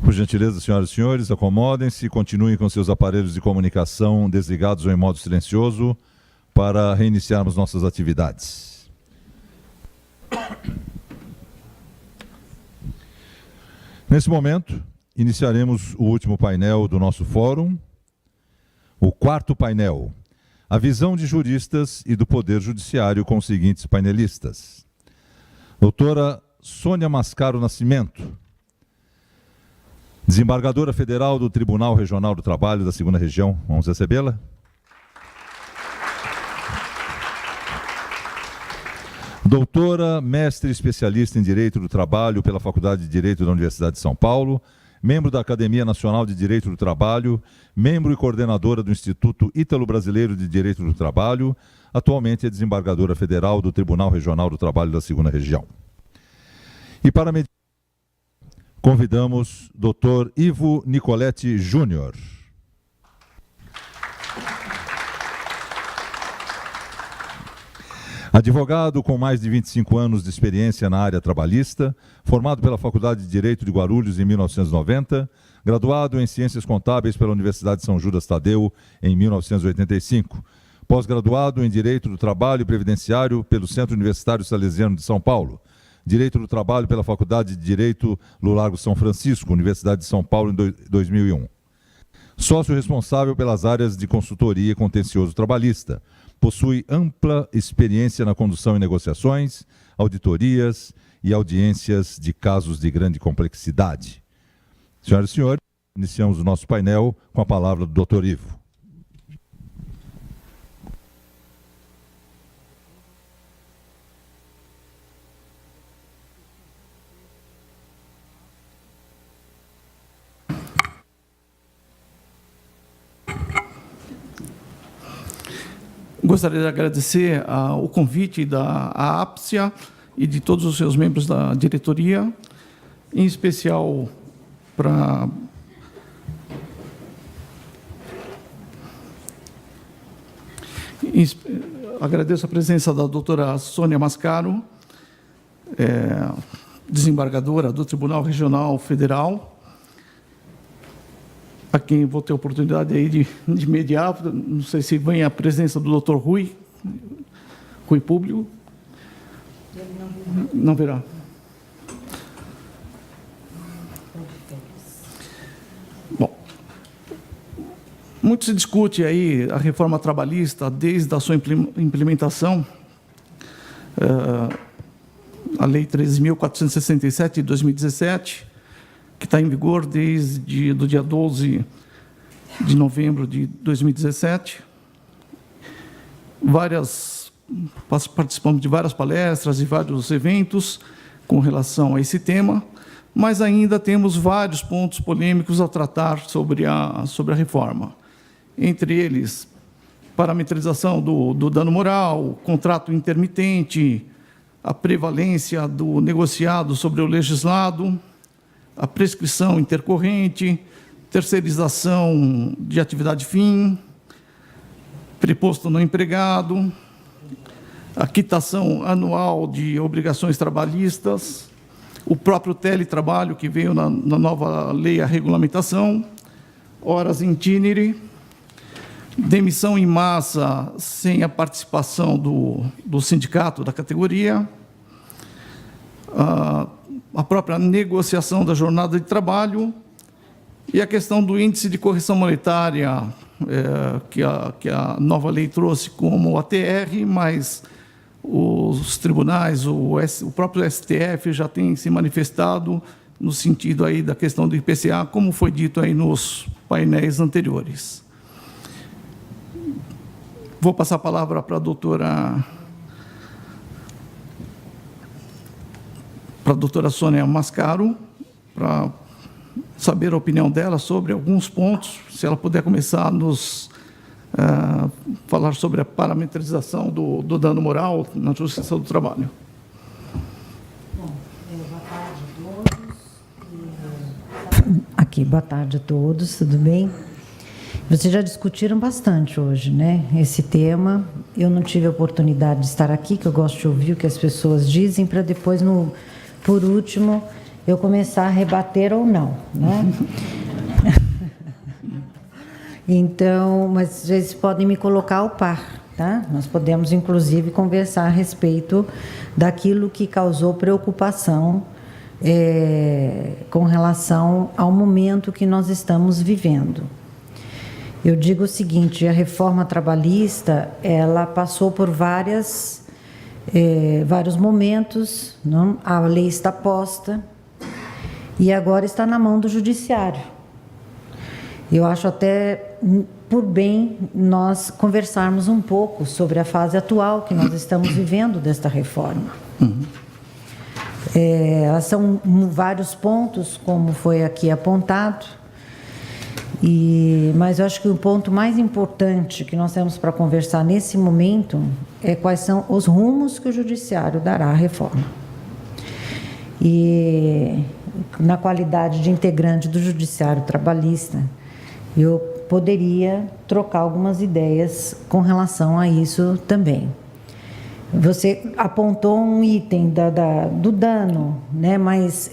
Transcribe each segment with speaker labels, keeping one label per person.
Speaker 1: Por gentileza, senhoras e senhores, acomodem-se e continuem com seus aparelhos de comunicação desligados ou em modo silencioso para reiniciarmos nossas atividades. Nesse momento, iniciaremos o último painel do nosso fórum, o quarto painel, a visão de juristas e do Poder Judiciário com os seguintes painelistas. Doutora Sônia Mascaro Nascimento, desembargadora federal do Tribunal Regional do Trabalho da 2ª Região. Vamos recebê-la. Doutora, mestre especialista em Direito do Trabalho pela Faculdade de Direito da Universidade de São Paulo, membro da Academia Nacional de Direito do Trabalho, membro e coordenadora do Instituto Ítalo-Brasileiro de Direito do Trabalho, atualmente é desembargadora federal do Tribunal Regional do Trabalho da 2ª Região. E para mediar, convidamos Dr. Ivo Nicoletti Júnior. Advogado com mais de 25 anos de experiência na área trabalhista, formado pela Faculdade de Direito de Guarulhos em 1990, graduado em Ciências Contábeis pela Universidade de São Judas Tadeu em 1985, pós-graduado em Direito do Trabalho e Previdenciário pelo Centro Universitário Salesiano de São Paulo, Direito do Trabalho pela Faculdade de Direito do Largo São Francisco, Universidade de São Paulo, em 2001. Sócio responsável pelas áreas de consultoria e contencioso trabalhista. Possui ampla experiência na condução e negociações, auditorias e audiências de casos de grande complexidade. Senhoras e senhores, iniciamos o nosso painel com a palavra do Dr. Ivo.
Speaker 2: Gostaria de agradecer o convite da APSIA e de todos os seus membros da diretoria, em especial para agradeço a presença da doutora Sônia Mascaro, desembargadora do Tribunal Regional Federal, a quem vou ter oportunidade aí de mediar. Não sei se vem a presença do Dr. Rui Público. Não verá. Bom, muito se discute aí a reforma trabalhista desde a sua implementação, a Lei 13.467 de 2017, que está em vigor desde o dia 12 de novembro de 2017. Participamos de várias palestras e vários eventos com relação a esse tema, mas ainda temos vários pontos polêmicos a tratar sobre a reforma. Entre eles, parametrização do dano moral, contrato intermitente, a prevalência do negociado sobre o legislado, a prescrição intercorrente, terceirização de atividade fim, preposto no empregado, a quitação anual de obrigações trabalhistas, o próprio teletrabalho que veio na nova lei, a regulamentação, horas in itinere, demissão em massa sem a participação do sindicato da categoria, a própria negociação da jornada de trabalho e a questão do índice de correção monetária, que a nova lei trouxe como ATR, mas os tribunais, o próprio STF já tem se manifestado no sentido aí da questão do IPCA, como foi dito aí nos painéis anteriores. Vou passar a palavra para a doutora Sônia Mascaro, para saber a opinião dela sobre alguns pontos, se ela puder começar a nos falar sobre a parametrização do dano moral na Justiça do Trabalho.
Speaker 3: Bom, boa tarde a todos. Aqui, boa tarde a todos, tudo bem? Vocês já discutiram bastante hoje, né? Esse tema. Eu não tive a oportunidade de estar aqui, que eu gosto de ouvir o que as pessoas dizem, para depois, por último, eu começar a rebater ou não, né? Então, mas vocês podem me colocar ao par, tá? Nós podemos, inclusive, conversar a respeito daquilo que causou preocupação com relação ao momento que nós estamos vivendo. Eu digo o seguinte, a reforma trabalhista, ela passou por vários momentos, não? A lei está posta e agora está na mão do judiciário. Eu acho até por bem nós conversarmos um pouco sobre a fase atual que nós estamos vivendo desta reforma. São vários pontos, como foi aqui apontado, mas eu acho que o ponto mais importante que nós temos para conversar nesse momento é quais são os rumos que o judiciário dará à reforma. E na qualidade de integrante do judiciário trabalhista, eu poderia trocar algumas ideias com relação a isso também. Você apontou um item do dano, né? Mas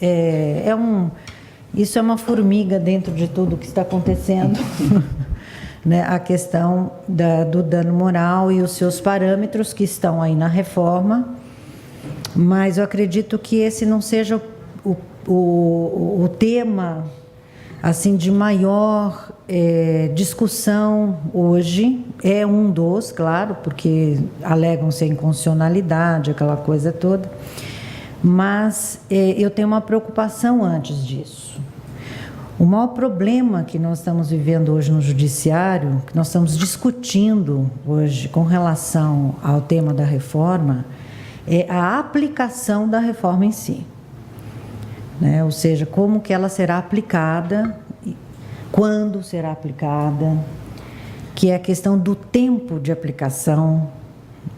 Speaker 3: isso é uma formiga dentro de tudo que está acontecendo, né? A questão do dano moral e os seus parâmetros que estão aí na reforma, mas eu acredito que esse não seja o tema assim de maior discussão hoje. É um dos, claro, porque alegam-se a inconstitucionalidade, aquela coisa toda, mas eu tenho uma preocupação antes disso. O maior problema que nós estamos vivendo hoje no judiciário, que nós estamos discutindo hoje com relação ao tema da reforma, é a aplicação da reforma em si. Né? Ou seja, como que ela será aplicada, quando será aplicada, que é a questão do tempo de aplicação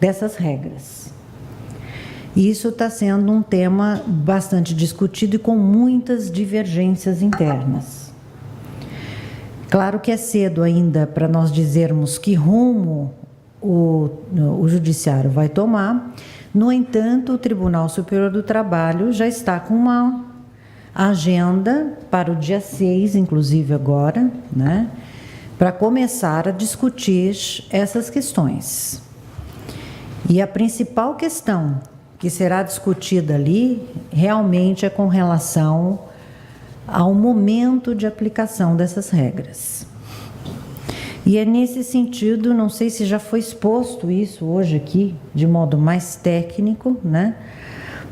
Speaker 3: dessas regras. E isso está sendo um tema bastante discutido e com muitas divergências internas. Claro que é cedo ainda para nós dizermos que rumo o judiciário vai tomar. No entanto, o Tribunal Superior do Trabalho já está com uma agenda para o dia 6, inclusive agora, né, para começar a discutir essas questões. E a principal questão que será discutida ali realmente é com relação ao momento de aplicação dessas regras. E é nesse sentido, não sei se já foi exposto isso hoje aqui, de modo mais técnico, né?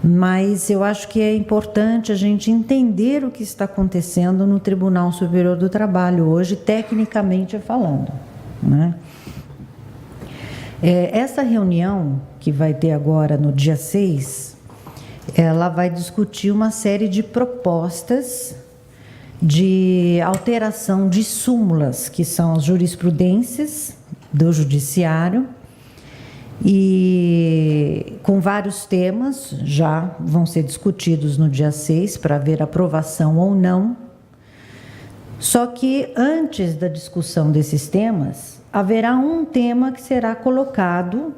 Speaker 3: Mas eu acho que é importante a gente entender o que está acontecendo no Tribunal Superior do Trabalho hoje, tecnicamente falando, né? Essa reunião que vai ter agora no dia 6, ela vai discutir uma série de propostas de alteração de súmulas, que são as jurisprudências do Judiciário, e com vários temas já vão ser discutidos no dia 6 para ver aprovação ou não. Só que antes da discussão desses temas, haverá um tema que será colocado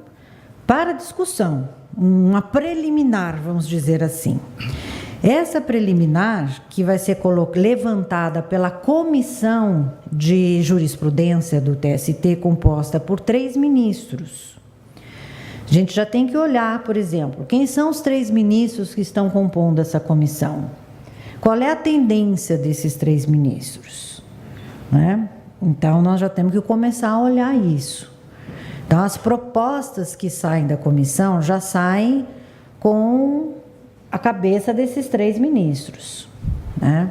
Speaker 3: para discussão, uma preliminar, vamos dizer assim. Essa preliminar, que vai ser levantada pela Comissão de Jurisprudência do TST, composta por 3 ministros. A gente já tem que olhar, por exemplo, quem são os 3 ministros que estão compondo essa comissão? Qual é a tendência desses 3 ministros? Né? Então, nós já temos que começar a olhar isso. Então, as propostas que saem da comissão já saem com a cabeça desses 3 ministros. Né?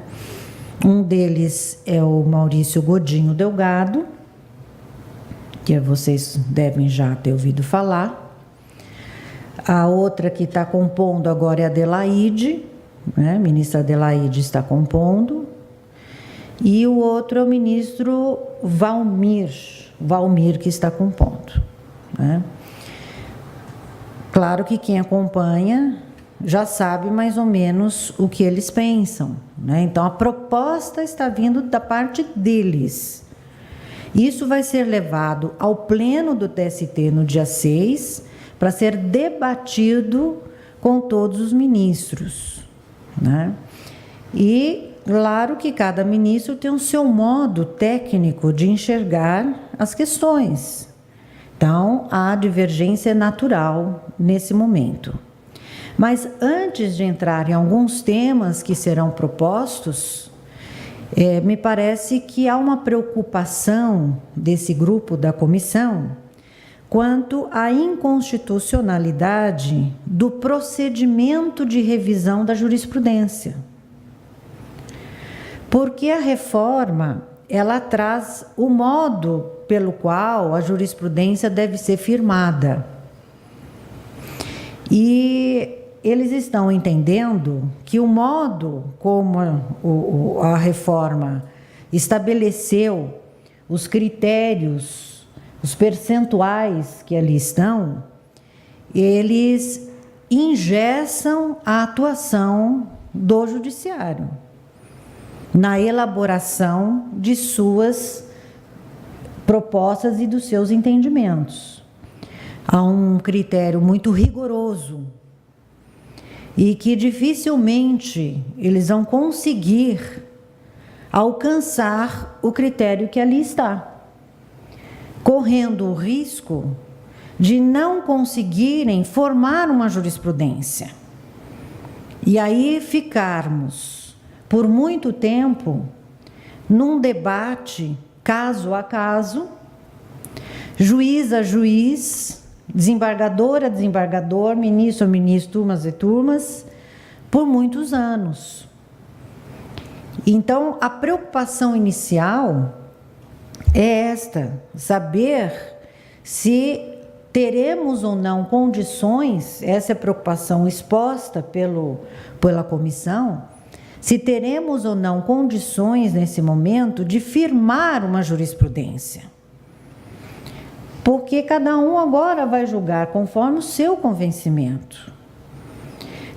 Speaker 3: Um deles é o Maurício Godinho Delgado, que vocês devem já ter ouvido falar. A outra que está compondo agora é a Adelaide, né? A ministra Adelaide está compondo. E o outro é o ministro Valmir que está compondo. Né? Claro que quem acompanha já sabe mais ou menos o que eles pensam. Né? Então, a proposta está vindo da parte deles. Isso vai ser levado ao pleno do TST no dia 6, para ser debatido com todos os ministros. Né? E, claro que cada ministro tem o seu modo técnico de enxergar as questões. Então, a divergência é natural nesse momento. Mas, antes de entrar em alguns temas que serão propostos, me parece que há uma preocupação desse grupo da comissão quanto à inconstitucionalidade do procedimento de revisão da jurisprudência. Porque a reforma, ela traz o modo pelo qual a jurisprudência deve ser firmada. E eles estão entendendo que o modo como a reforma estabeleceu os critérios, os percentuais que ali estão, eles engessam a atuação do judiciário na elaboração de suas propostas e dos seus entendimentos. Há um critério muito rigoroso e que dificilmente eles vão conseguir alcançar o critério que ali está, correndo o risco de não conseguirem formar uma jurisprudência. E aí ficarmos por muito tempo num debate caso a caso, juiz a juiz, desembargador a desembargador, ministro a ministro, turmas e turmas, por muitos anos. Então, a preocupação inicial é esta: saber se teremos ou não condições, essa é a preocupação exposta pela comissão, se teremos ou não condições nesse momento de firmar uma jurisprudência. Porque cada um agora vai julgar conforme o seu convencimento.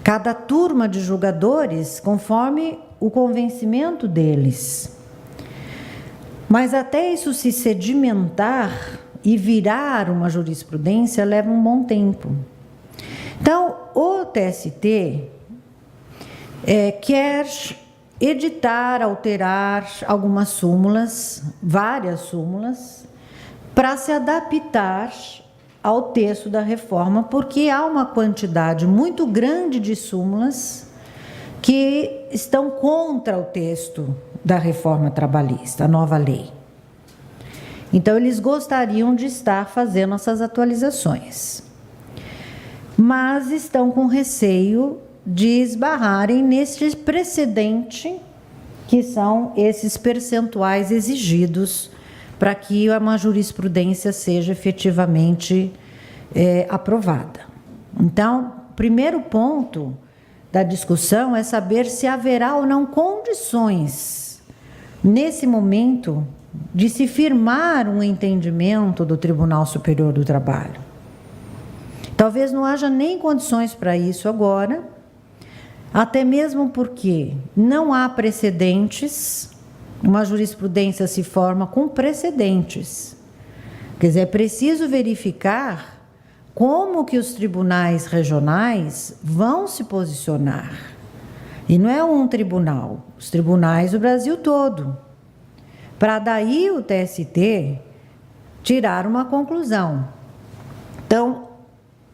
Speaker 3: Cada turma de julgadores conforme o convencimento deles. Mas até isso se sedimentar e virar uma jurisprudência leva um bom tempo. Então, o TST quer editar, alterar algumas súmulas, várias súmulas, para se adaptar ao texto da reforma, porque há uma quantidade muito grande de súmulas que estão contra o texto da reforma trabalhista, a nova lei. Então, eles gostariam de estar fazendo essas atualizações, mas estão com receio de esbarrarem neste precedente, que são esses percentuais exigidos para que uma jurisprudência seja efetivamente aprovada. Então, o primeiro ponto da discussão é saber se haverá ou não condições, nesse momento, de se firmar um entendimento do Tribunal Superior do Trabalho. Talvez não haja nem condições para isso agora, até mesmo porque não há precedentes. Uma jurisprudência se forma com precedentes. Quer dizer, é preciso verificar como que os tribunais regionais vão se posicionar. E não é um tribunal, os tribunais do Brasil todo. Para daí o TST tirar uma conclusão. Então,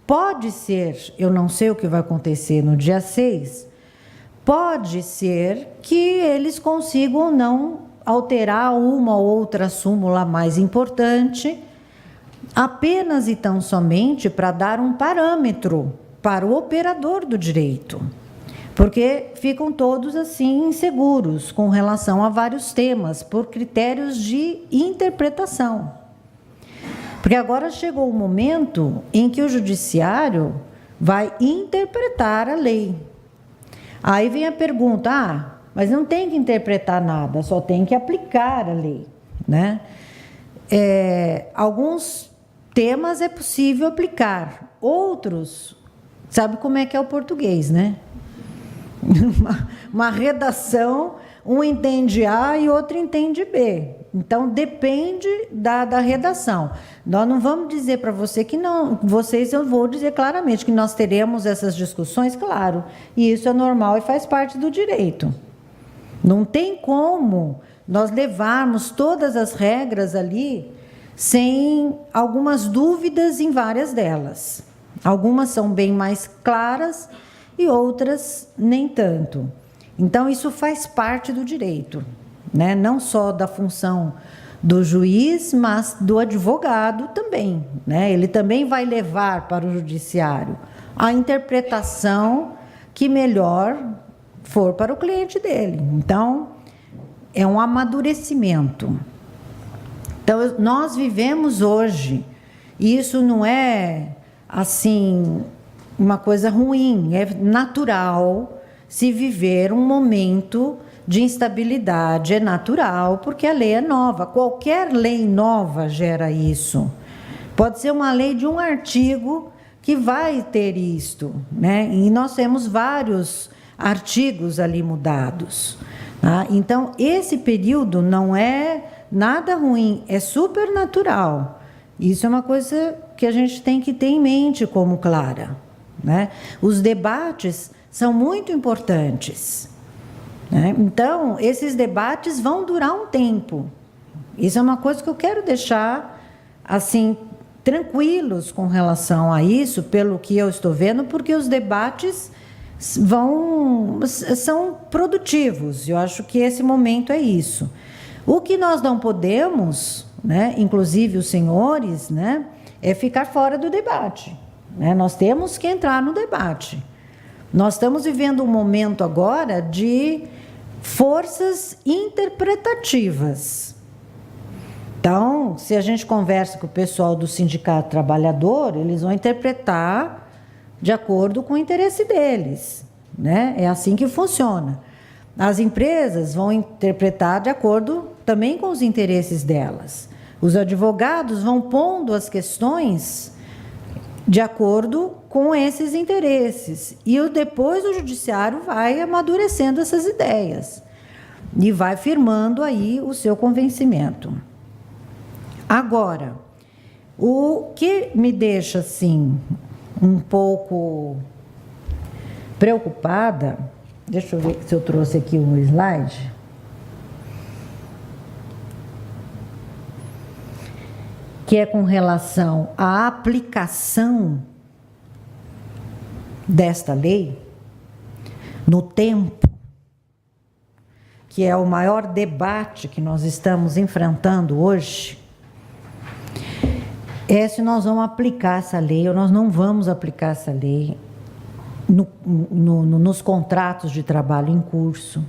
Speaker 3: pode ser, eu não sei o que vai acontecer no dia 6, pode ser que eles consigam ou não alterar uma ou outra súmula mais importante, apenas e tão somente para dar um parâmetro para o operador do direito, porque ficam todos assim inseguros com relação a vários temas, por critérios de interpretação. Porque agora chegou o momento em que o judiciário vai interpretar a lei. Aí vem a pergunta, mas não tem que interpretar nada, só tem que aplicar a lei, né? Alguns temas é possível aplicar, outros, sabe como é que é o português, né? Uma redação, um entende A e outro entende B. Então, depende da redação. Nós não vamos dizer para você que não, eu vou dizer claramente que nós teremos essas discussões, claro, e isso é normal e faz parte do direito. Não tem como nós levarmos todas as regras ali sem algumas dúvidas em várias delas. Algumas são bem mais claras e outras nem tanto. Então, isso faz parte do direito, né? Não só da função do juiz, mas do advogado também, né? Ele também vai levar para o judiciário a interpretação que melhor for para o cliente dele. Então, é um amadurecimento. Então, nós vivemos hoje, e isso não é, assim, uma coisa ruim, é natural se viver um momento de instabilidade, é natural, porque a lei é nova. Qualquer lei nova gera isso. Pode ser uma lei de um artigo que vai ter isto, né? E nós temos vários artigos ali mudados. Tá? Então, esse período não é nada ruim, é super natural. Isso é uma coisa que a gente tem que ter em mente como clara, né? Os debates são muito importantes, né? Então, esses debates vão durar um tempo. Isso é uma coisa que eu quero deixar, assim, tranquilos com relação a isso, pelo que eu estou vendo, porque os debates são produtivos. Eu acho que esse momento é isso. O que nós não podemos, né, inclusive os senhores, né, é ficar fora do debate, né? Nós temos que entrar no debate. Nós estamos vivendo um momento agora de forças interpretativas. Então, se a gente conversa com o pessoal do Sindicato Trabalhador, eles vão interpretar de acordo com o interesse deles, né? É assim que funciona. As empresas vão interpretar de acordo também com os interesses delas. Os advogados vão pondo as questões de acordo com esses interesses. E depois o judiciário vai amadurecendo essas ideias e vai firmando aí o seu convencimento. Agora, o que me deixa, assim, um pouco preocupada, deixa eu ver se eu trouxe aqui um slide. Que é com relação à aplicação desta lei no tempo, que é o maior debate que nós estamos enfrentando hoje, é se nós vamos aplicar essa lei ou nós não vamos aplicar essa lei nos contratos de trabalho em curso,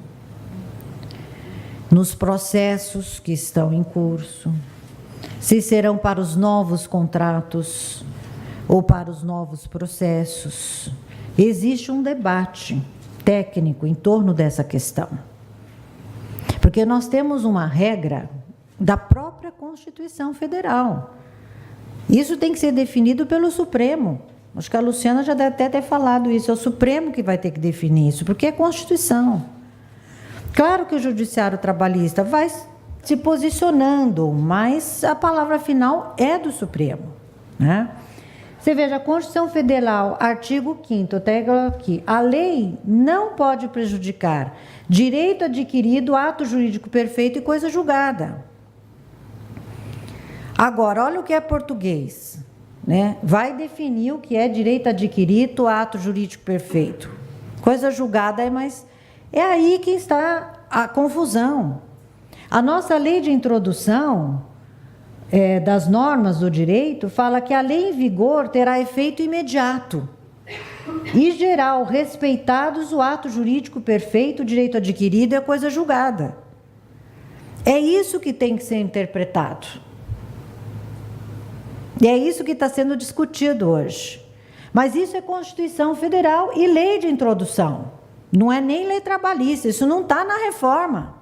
Speaker 3: nos processos que estão em curso, se serão para os novos contratos ou para os novos processos. Existe um debate técnico em torno dessa questão. Porque nós temos uma regra da própria Constituição Federal. Isso tem que ser definido pelo Supremo. Acho que a Luciana já deve até ter falado isso. É o Supremo que vai ter que definir isso, porque é Constituição. Claro que o Judiciário Trabalhista vai se posicionando, mas a palavra final é do Supremo, né? Você veja, a Constituição Federal, artigo 5º, até aqui, a lei não pode prejudicar direito adquirido, ato jurídico perfeito e coisa julgada. Agora, olha o que é português, né? Vai definir o que é direito adquirido, ato jurídico perfeito. Coisa julgada, mas é aí que está a confusão. A nossa lei de introdução das normas do direito fala que a lei em vigor terá efeito imediato e geral, respeitados o ato jurídico perfeito, o direito adquirido e a coisa julgada. É isso que tem que ser interpretado. E é isso que está sendo discutido hoje. Mas isso é Constituição Federal e lei de introdução. Não é nem lei trabalhista, isso não está na reforma.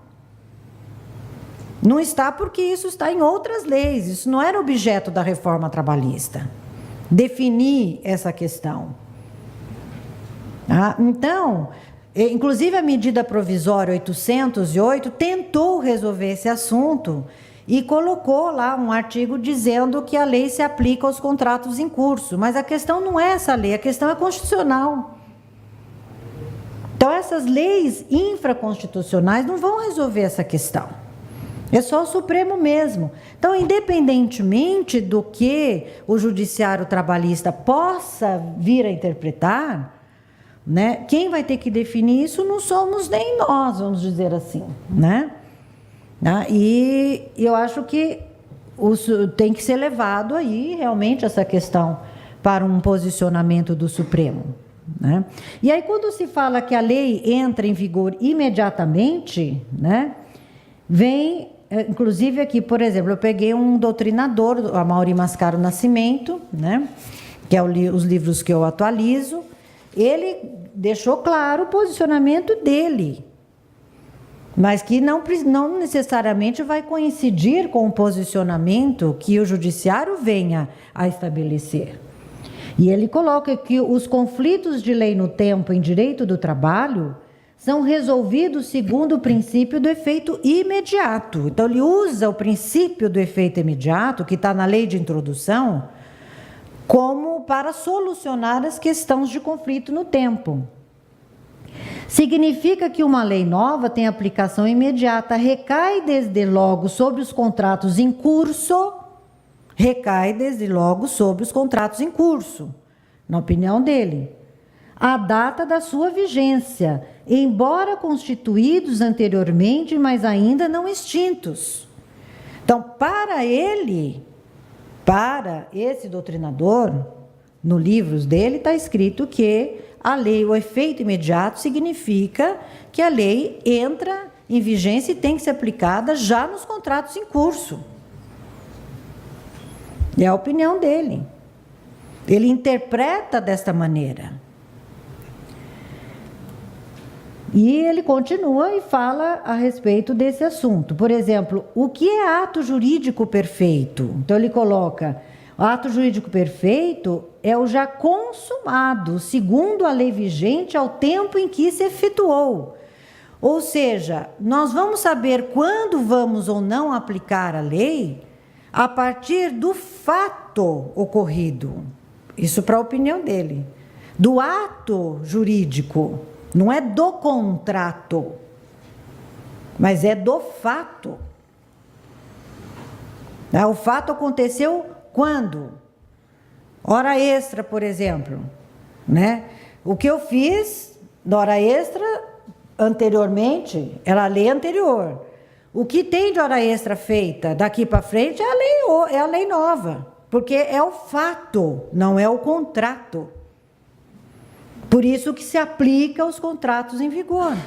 Speaker 3: Não está porque isso está em outras leis, isso não era objeto da reforma trabalhista. Definir essa questão. Então, inclusive a medida provisória 808 tentou resolver esse assunto e colocou lá um artigo dizendo que a lei se aplica aos contratos em curso. Mas a questão não é essa lei, a questão é constitucional. Então, essas leis infraconstitucionais não vão resolver essa questão. É só o Supremo mesmo. Então, independentemente do que o judiciário trabalhista possa vir a interpretar, né, quem vai ter que definir isso não somos nem nós, vamos dizer assim, né? E eu acho que tem que ser levado aí realmente essa questão para um posicionamento do Supremo, né? E aí, quando se fala que a lei entra em vigor imediatamente, né, vem, inclusive aqui, por exemplo, eu peguei um doutrinador, Amaury Mascaro Nascimento, né, que é os livros que eu atualizo, ele deixou claro o posicionamento dele, mas que não necessariamente vai coincidir com o posicionamento que o judiciário venha a estabelecer. E ele coloca que os conflitos de lei no tempo em direito do trabalho são resolvidos segundo o princípio do efeito imediato. Então, ele usa o princípio do efeito imediato, que está na lei de introdução, como para solucionar as questões de conflito no tempo. Significa que uma lei nova tem aplicação imediata, recai desde logo sobre os contratos em curso, na opinião dele, a data da sua vigência, embora constituídos anteriormente, mas ainda não extintos. Então, para esse doutrinador, no livros dele está escrito que a lei, o efeito imediato, significa que a lei entra em vigência e tem que ser aplicada já nos contratos em curso. É a opinião dele. Ele interpreta desta maneira. E ele continua e fala a respeito desse assunto. Por exemplo, o que é ato jurídico perfeito? Então, ele coloca: o ato jurídico perfeito é o já consumado, segundo a lei vigente, ao tempo em que se efetuou. Ou seja, nós vamos saber quando vamos ou não aplicar a lei a partir do fato ocorrido. Isso para a opinião dele. Do ato jurídico, não é do contrato, mas é do fato. O fato aconteceu quando? Hora extra, por exemplo, né? O que eu fiz da hora extra anteriormente era a lei anterior. O que tem de hora extra feita daqui para frente é a lei nova, porque é o fato, não é o contrato. Por isso que se aplica os contratos em vigor.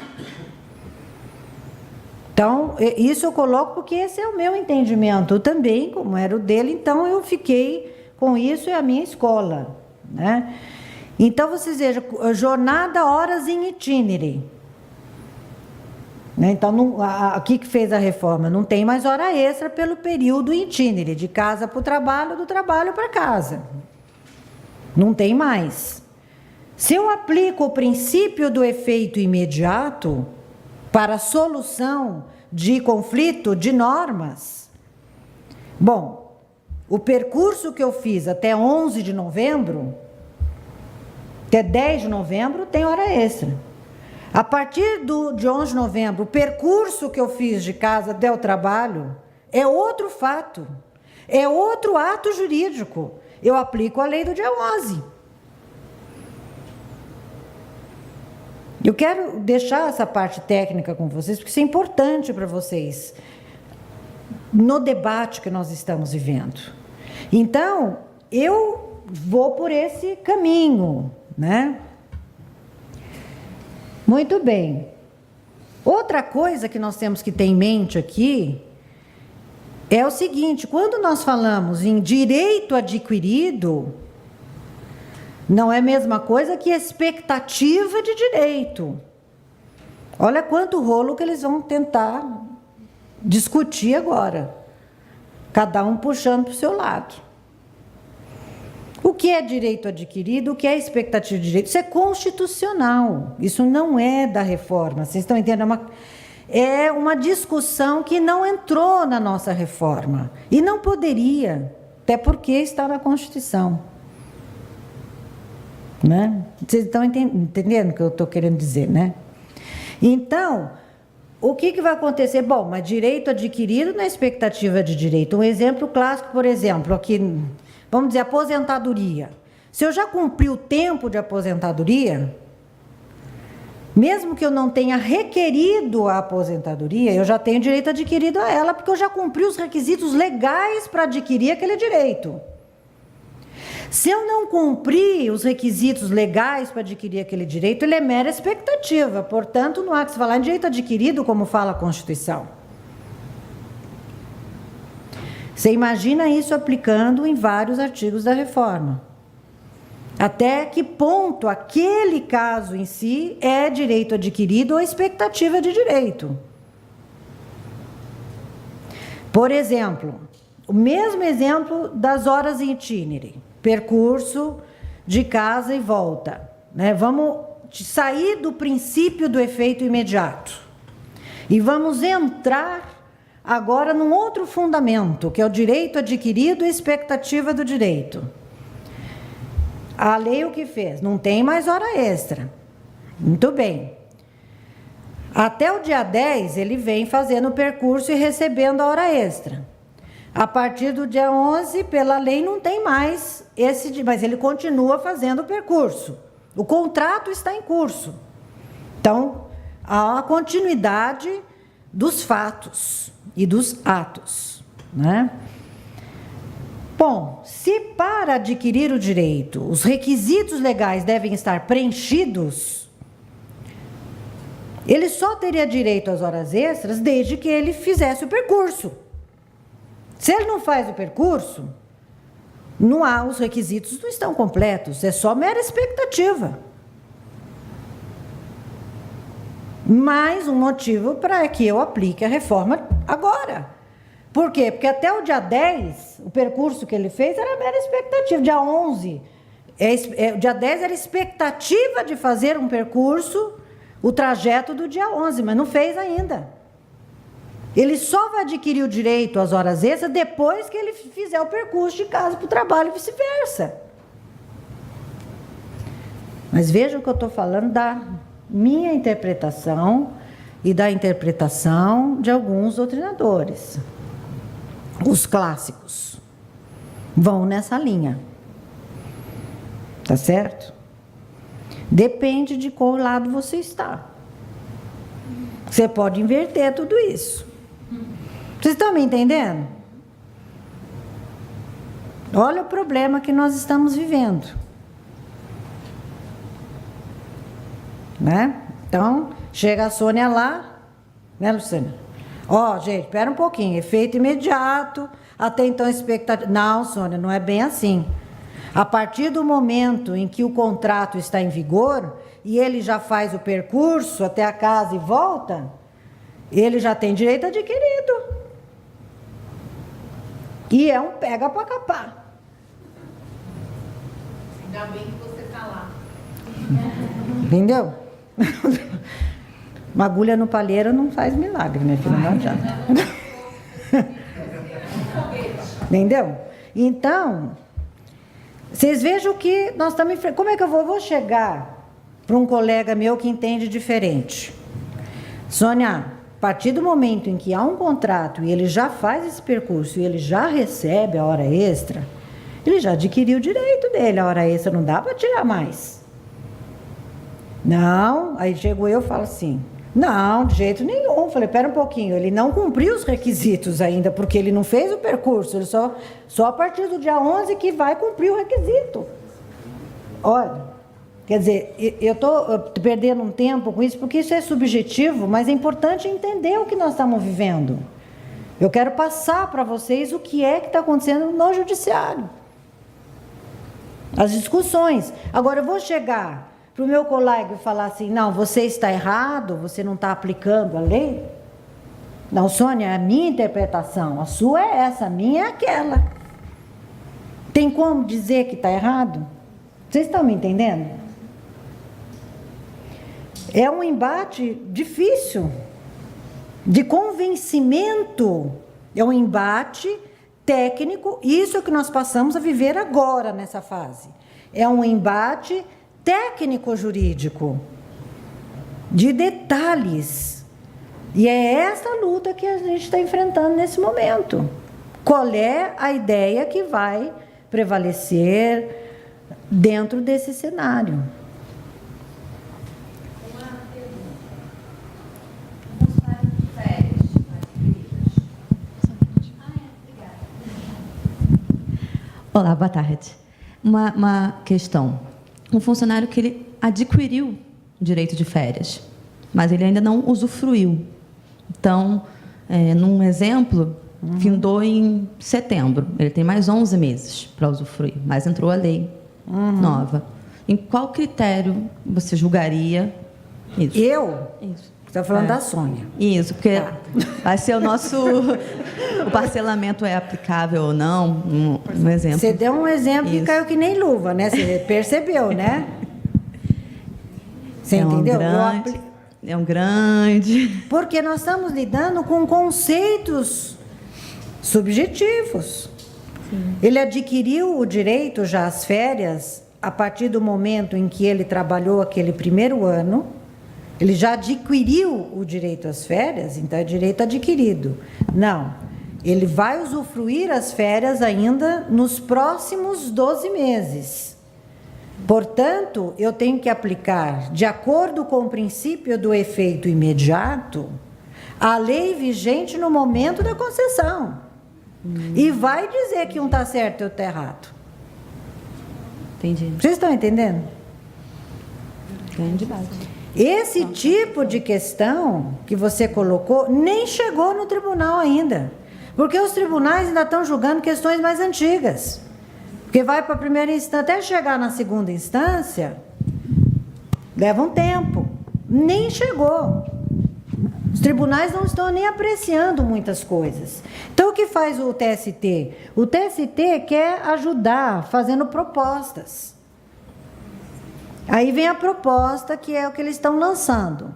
Speaker 3: Então, isso eu coloco porque esse é o meu entendimento também, como era o dele, então eu fiquei com isso, é a minha escola, né? Então, vocês vejam, jornada, horas em itinere. Então, aqui que fez a reforma, não tem mais hora extra pelo período em itinere, de casa para o trabalho, do trabalho para casa. Não tem mais. Se eu aplico o princípio do efeito imediato para a solução de conflito de normas, bom, o percurso que eu fiz até 11 de novembro, até 10 de novembro, tem hora extra. A partir de 11 de novembro, o percurso que eu fiz de casa até o trabalho é outro fato, é outro ato jurídico. Eu aplico a lei do dia 11. Eu quero deixar essa parte técnica com vocês, porque isso é importante para vocês, no debate que nós estamos vivendo. Então, eu vou por esse caminho, né? Muito bem. Outra coisa que nós temos que ter em mente aqui é o seguinte: quando nós falamos em direito adquirido, não é a mesma coisa que expectativa de direito. Olha quanto rolo que eles vão tentar discutir agora, cada um puxando para o seu lado. O que é direito adquirido, o que é expectativa de direito? Isso é constitucional, isso não é da reforma, vocês estão entendendo? É uma discussão que não entrou na nossa reforma, e não poderia, até porque está na Constituição. Né? Vocês estão entendendo o que eu estou querendo dizer, né? Então, o que vai acontecer? Bom, mas direito adquirido na expectativa de direito. Um exemplo clássico, por exemplo, aqui, vamos dizer, aposentadoria. Se eu já cumpri o tempo de aposentadoria, mesmo que eu não tenha requerido a aposentadoria, eu já tenho direito adquirido a ela, porque eu já cumpri os requisitos legais para adquirir aquele direito. Se eu não cumprir os requisitos legais para adquirir aquele direito, ele é mera expectativa. Portanto, não há que se falar em direito adquirido, como fala a Constituição. Você imagina isso aplicando em vários artigos da reforma. Até que ponto aquele caso em si é direito adquirido ou expectativa de direito. Por exemplo, o mesmo exemplo das horas em itinere, percurso de casa e volta, né? Vamos sair do princípio do efeito imediato e vamos entrar agora num outro fundamento, que é o direito adquirido e expectativa do direito. A lei o que fez? Não tem mais hora extra. Muito bem. Até o dia 10, ele vem fazendo o percurso e recebendo a hora extra. A partir do dia 11, pela lei, não tem mais mas ele continua fazendo o percurso. O contrato está em curso. Então, há a continuidade dos fatos e dos atos, né? Bom, se para adquirir o direito, os requisitos legais devem estar preenchidos, ele só teria direito às horas extras desde que ele fizesse o percurso. Se ele não faz o percurso, os requisitos não estão completos, é só mera expectativa. Mais um motivo para que eu aplique a reforma agora. Por quê? Porque até o dia 10, o percurso que ele fez era mera expectativa. Dia 11, dia 10 era expectativa de fazer um percurso, o trajeto do dia 11, mas não fez ainda. Ele só vai adquirir o direito às horas extras depois que ele fizer o percurso de casa para o trabalho e vice-versa. Mas vejam que eu estou falando da minha interpretação e da interpretação de alguns doutrinadores. Os clássicos vão nessa linha. Tá certo? Depende de qual lado você está. Você pode inverter tudo isso. Vocês estão me entendendo? Olha o problema que nós estamos vivendo. Né? Então, chega a Sônia lá, né, Luciana? Gente, espera um pouquinho, efeito imediato, até então expectativa. Não, Sônia, não é bem assim. A partir do momento em que o contrato está em vigor, e ele já faz o percurso até a casa e volta, ele já tem direito adquirido. E é um pega para capar.
Speaker 4: Ainda bem que você está lá.
Speaker 3: Entendeu? Uma agulha no palheiro não faz milagre, minha filha, não adianta. Entendeu? Então, vocês vejam que nós estamos enfrentando. Como é que eu vou chegar para um colega meu que entende diferente? Sônia, a partir do momento em que há um contrato e ele já faz esse percurso e ele já recebe a hora extra, ele já adquiriu o direito dele, a hora extra não dá para tirar mais. Não, aí chego eu e falo assim, não, de jeito nenhum. Falei, pera um pouquinho, ele não cumpriu os requisitos ainda, porque ele não fez o percurso, ele só a partir do dia 11 que vai cumprir o requisito. Olha, quer dizer, eu estou perdendo um tempo com isso, porque isso é subjetivo, mas é importante entender o que nós estamos vivendo. Eu quero passar para vocês o que é que está acontecendo no judiciário. As discussões. Agora, eu vou chegar para o meu colega e falar assim, não, você está errado, você não está aplicando a lei. Não, Sônia, é a minha interpretação, a sua é essa, a minha é aquela. Tem como dizer que está errado? Vocês estão me entendendo? É um embate difícil, de convencimento, é um embate técnico, isso é o que nós passamos a viver agora nessa fase. É um embate técnico-jurídico, de detalhes. E é essa luta que a gente está enfrentando nesse momento. Qual é a ideia que vai prevalecer dentro desse cenário?
Speaker 5: Olá, boa tarde. Uma questão. Um funcionário que ele adquiriu o direito de férias, mas ele ainda não usufruiu. Então, num exemplo, findou em setembro. Ele tem mais 11 meses para usufruir, mas entrou a lei nova. Em qual critério você julgaria isso?
Speaker 3: Eu?
Speaker 5: Isso.
Speaker 3: Você está falando da Sônia.
Speaker 5: Isso, porque vai ser o nosso... O parcelamento é aplicável ou não, um exemplo.
Speaker 3: Você deu um exemplo
Speaker 5: Isso.
Speaker 3: que caiu que nem luva, né? Você percebeu, né? Você entendeu?
Speaker 5: É um grande...
Speaker 3: Porque nós estamos lidando com conceitos subjetivos. Sim. Ele adquiriu o direito já às férias a partir do momento em que ele trabalhou aquele primeiro ano. Ele já adquiriu o direito às férias, então é direito adquirido. Não, ele vai usufruir as férias ainda nos próximos 12 meses. Portanto, eu tenho que aplicar, de acordo com o princípio do efeito imediato, a lei vigente no momento da concessão. E vai dizer que um está certo e outro está errado.
Speaker 5: Entendi.
Speaker 3: Vocês estão entendendo?
Speaker 5: Grande debate.
Speaker 3: Esse tipo de questão que você colocou nem chegou no tribunal ainda, porque os tribunais ainda estão julgando questões mais antigas, porque vai para a primeira instância, até chegar na segunda instância, leva um tempo, nem chegou. Os tribunais não estão nem apreciando muitas coisas. Então, o que faz o TST? O TST quer ajudar fazendo propostas. Aí vem a proposta, que é o que eles estão lançando,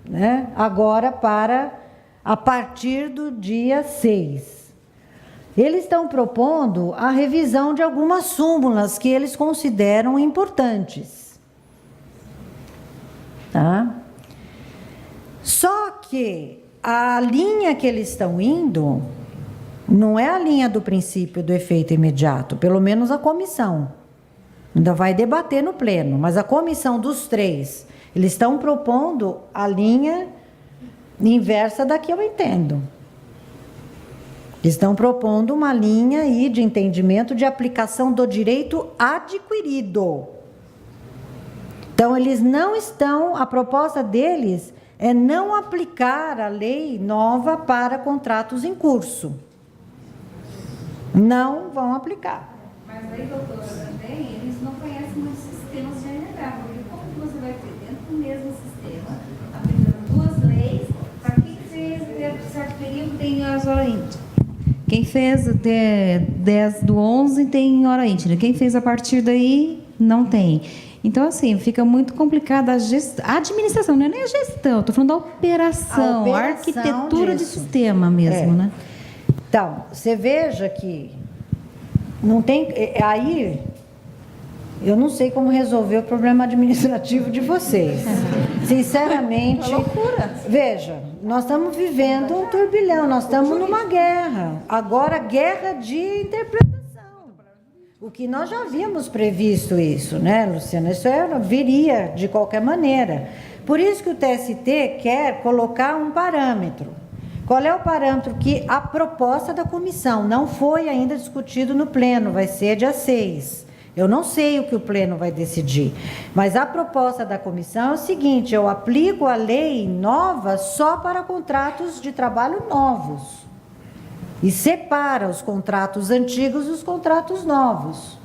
Speaker 3: né? Agora a partir do dia 6. Eles estão propondo a revisão de algumas súmulas que eles consideram importantes. Tá? Só que a linha que eles estão indo não é a linha do princípio do efeito imediato, pelo menos a comissão. Ainda vai debater no pleno, mas a comissão dos 3, eles estão propondo a linha inversa da que eu entendo. Estão propondo uma linha aí de entendimento de aplicação do direito adquirido. Então, eles não estão, a proposta deles é não aplicar a lei nova para contratos em curso. Não vão aplicar.
Speaker 4: Mas aí, doutora, também, eles não conhecem muitos sistemas de NH, porque como que você vai ter dentro do mesmo sistema, aplicando 2 leis, para quem fez de certo período tem as horas íntimas? Quem fez até 10/11 tem hora íntima. Quem fez a partir daí, não tem. Então, assim, fica muito complicada a administração, não é nem a gestão, estou falando da operação, a arquitetura de sistema mesmo, né?
Speaker 3: Então, você veja que não tem... Aí, eu não sei como resolver o problema administrativo de vocês. Sinceramente...
Speaker 5: É loucura.
Speaker 3: Veja, nós estamos vivendo um turbilhão, nós estamos numa guerra. Agora, guerra de interpretação. O que nós já havíamos previsto isso, né, Luciana? Isso viria de qualquer maneira. Por isso que o TST quer colocar um parâmetro. Qual é o parâmetro? Que a proposta da comissão não foi ainda discutido no pleno, vai ser dia 6. Eu não sei o que o pleno vai decidir, mas a proposta da comissão é o seguinte: eu aplico a lei nova só para contratos de trabalho novos. E separa os contratos antigos dos contratos novos.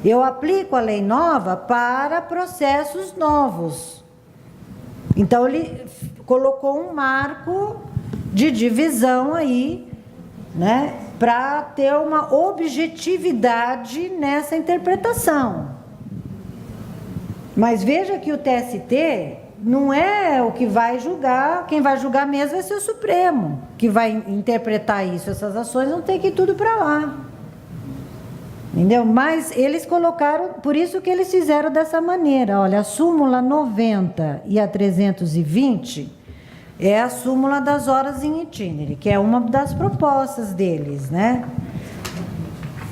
Speaker 3: Eu aplico a lei nova para processos novos. Então, ele colocou um marco de divisão aí, né, para ter uma objetividade nessa interpretação. Mas veja que o TST não é o que vai julgar, quem vai julgar mesmo vai ser o Supremo, que vai interpretar isso, essas ações vão ter que ir tudo para lá. Entendeu? Mas eles colocaram, por isso que eles fizeram dessa maneira. Olha, a súmula 90 e a 320 é a súmula das horas em itinerário, que é uma das propostas deles, né?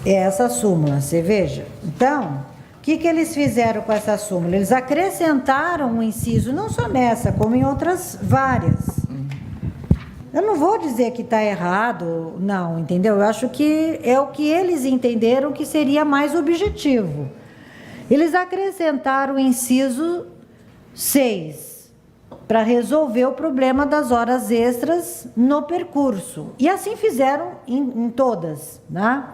Speaker 3: É essa súmula, você veja. Então, o que eles fizeram com essa súmula? Eles acrescentaram um inciso, não só nessa, como em outras várias. Eu não vou dizer que está errado, não, entendeu? Eu acho que é o que eles entenderam que seria mais objetivo. Eles acrescentaram o inciso 6, para resolver o problema das horas extras no percurso. E assim fizeram em todas, né?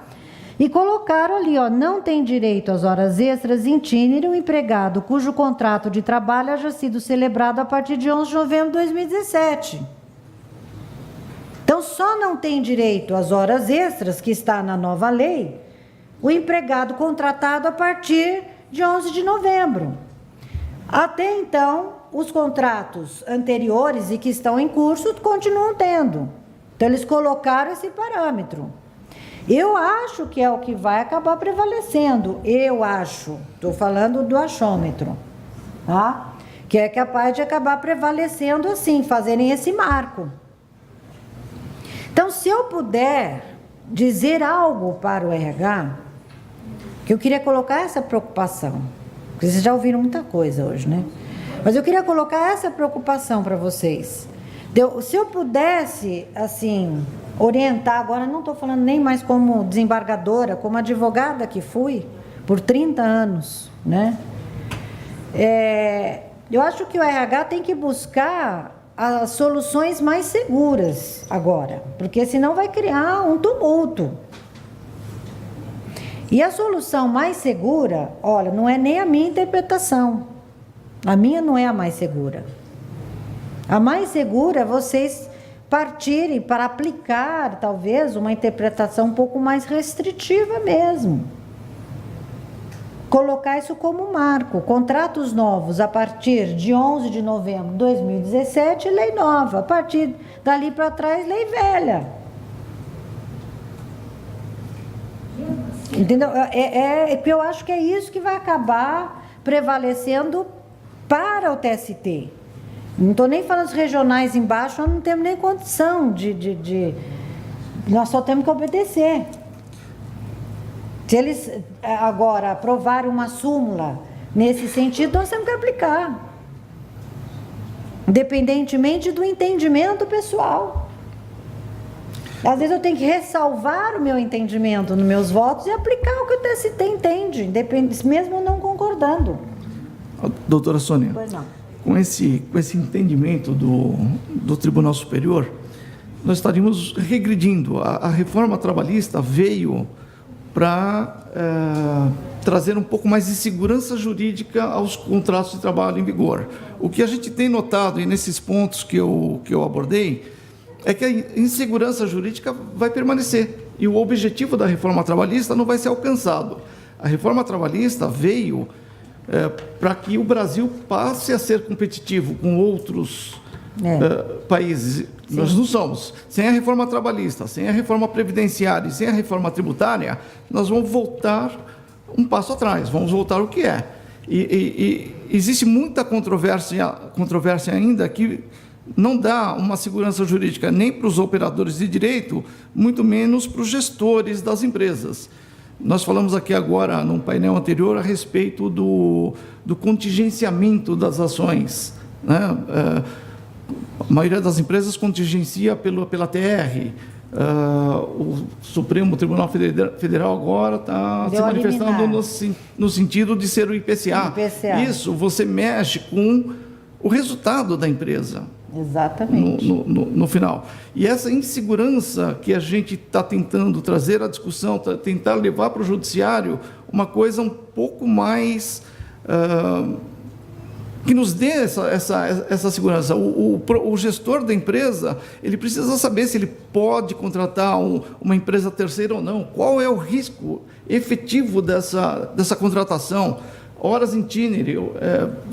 Speaker 3: E colocaram ali, ó, não tem direito às horas extras em itinerário o empregado cujo contrato de trabalho haja sido celebrado a partir de 11 de novembro de 2017. Então, só não tem direito às horas extras, que está na nova lei, o empregado contratado a partir de 11 de novembro. Até então, os contratos anteriores e que estão em curso continuam tendo. Então, eles colocaram esse parâmetro. Eu acho que é o que vai acabar prevalecendo. Eu acho, estou falando do achômetro, tá? Que é capaz de acabar prevalecendo assim, fazerem esse marco. Então, se eu puder dizer algo para o RH, que eu queria colocar essa preocupação, porque vocês já ouviram muita coisa hoje, né? Mas eu queria colocar essa preocupação para vocês. Se eu pudesse, assim, orientar, agora não estou falando nem mais como desembargadora, como advogada que fui, por 30 anos, né? Eu acho que o RH tem que buscar as soluções mais seguras agora, porque senão vai criar um tumulto. E a solução mais segura, olha, não é nem a minha interpretação. A minha não é a mais segura. A mais segura é vocês partirem para aplicar, talvez, uma interpretação um pouco mais restritiva mesmo. Colocar isso como marco. Contratos novos a partir de 11 de novembro de 2017, lei nova. A partir dali para trás, lei velha. Entendeu? Eu acho que é isso que vai acabar prevalecendo para o TST. Não estou nem falando dos regionais embaixo, nós não temos nem condição nós só temos que obedecer. Se eles agora aprovarem uma súmula nesse sentido, nós temos que aplicar. Independentemente do entendimento pessoal. Às vezes eu tenho que ressalvar o meu entendimento nos meus votos e aplicar o que o TST entende, mesmo eu não concordando.
Speaker 2: Doutora Sônia,
Speaker 3: Pois não.
Speaker 2: com esse entendimento do Tribunal Superior, nós estaríamos regredindo. A reforma trabalhista veio para trazer um pouco mais de segurança jurídica aos contratos de trabalho em vigor. O que a gente tem notado, e nesses pontos que eu abordei, é que a insegurança jurídica vai permanecer, e o objetivo da reforma trabalhista não vai ser alcançado. A reforma trabalhista veio para que o Brasil passe a ser competitivo com outros países. Sim. Nós não somos. Sem a reforma trabalhista, sem a reforma previdenciária e sem a reforma tributária, nós vamos voltar um passo atrás, vamos voltar ao que é. E existe muita controvérsia ainda que não dá uma segurança jurídica nem para os operadores de direito, muito menos para os gestores das empresas. Nós falamos aqui agora, num painel anterior, a respeito do contingenciamento das ações, né? A maioria das empresas contingencia pela TR. O Supremo Tribunal Federal agora está se manifestando no sentido de ser o IPCA. Isso, você mexe com o resultado da empresa.
Speaker 3: Exatamente.
Speaker 2: No final. E essa insegurança que a gente está tentando trazer à discussão, tentar levar para o judiciário uma coisa um pouco mais que nos dê essa segurança. O gestor da empresa, ele precisa saber se ele pode contratar uma empresa terceira ou não. Qual é o risco efetivo dessa contratação? Horas em itinerário,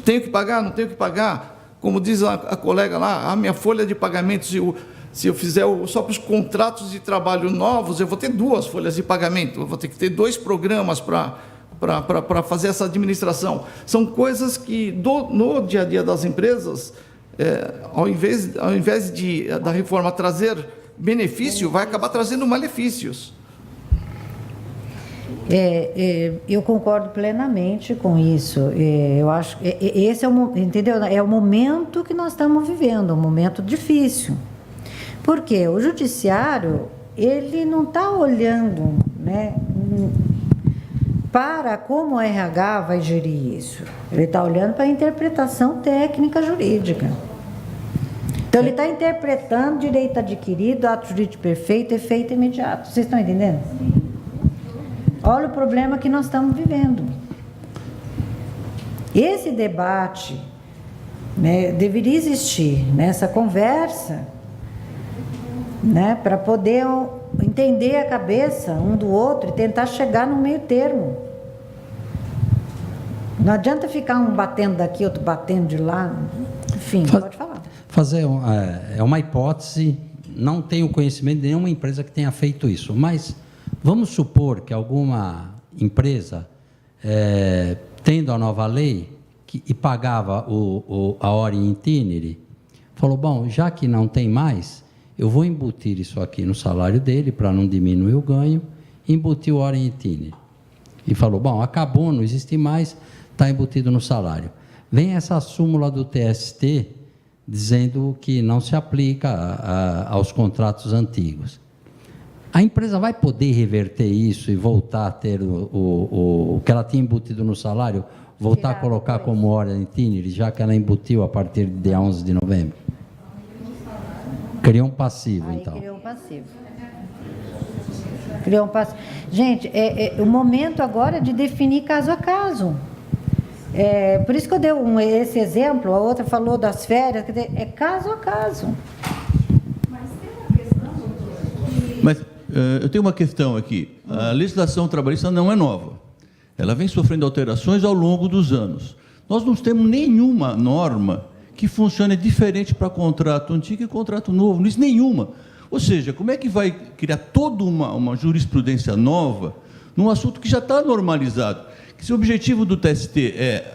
Speaker 2: tenho que pagar, não tenho que pagar? Como diz a colega lá, a minha folha de pagamento, Se eu fizer só para os contratos de trabalho novos, eu vou ter 2 folhas de pagamento, eu vou ter que ter 2 programas para fazer essa administração. São coisas que, no dia a dia das empresas, ao invés da reforma trazer benefício, vai acabar trazendo malefícios.
Speaker 3: Eu concordo plenamente com isso. Eu acho que esse entendeu? É o momento que nós estamos vivendo, um momento difícil. Porque o judiciário, ele não está olhando, né, para como o RH vai gerir isso. Ele está olhando para a interpretação técnica jurídica. Então, ele está interpretando direito adquirido, ato jurídico perfeito, efeito imediato. Vocês estão entendendo? Olha o problema que nós estamos vivendo. Esse debate, né, deveria existir nessa conversa, né, para poder entender a cabeça um do outro e tentar chegar no meio termo. Não adianta ficar um batendo daqui, outro batendo de lá. Enfim, pode falar.
Speaker 6: É uma hipótese, não tenho conhecimento de nenhuma empresa que tenha feito isso, mas vamos supor que alguma empresa, tendo a nova lei, e pagava a hora in itinere, falou, bom, já que não tem mais, eu vou embutir isso aqui no salário dele, para não diminuir o ganho, embutiu a hora in itinere. E falou, bom, acabou, não existe mais, está embutido no salário. Vem essa súmula do TST, dizendo que não se aplica aos contratos antigos. A empresa vai poder reverter isso e voltar a ter o que ela tinha embutido no salário, voltar a colocar como hora in itinere, já que ela embutiu a partir do dia 11 de novembro? Criou um passivo, então.
Speaker 3: Criou um passivo. Criou um passivo. Gente, o momento agora é de definir caso a caso. Por isso que eu dei esse exemplo, a outra falou das férias, quer dizer, é caso a caso.
Speaker 4: Mas tem uma questão, doutor,
Speaker 7: Mas eu tenho uma questão aqui. A legislação trabalhista não é nova. Ela vem sofrendo alterações ao longo dos anos. Nós não temos nenhuma norma que funcione diferente para contrato antigo e contrato novo. Não existe nenhuma. Ou seja, como é que vai criar toda uma jurisprudência nova num assunto que já está normalizado? Que se o objetivo do TST é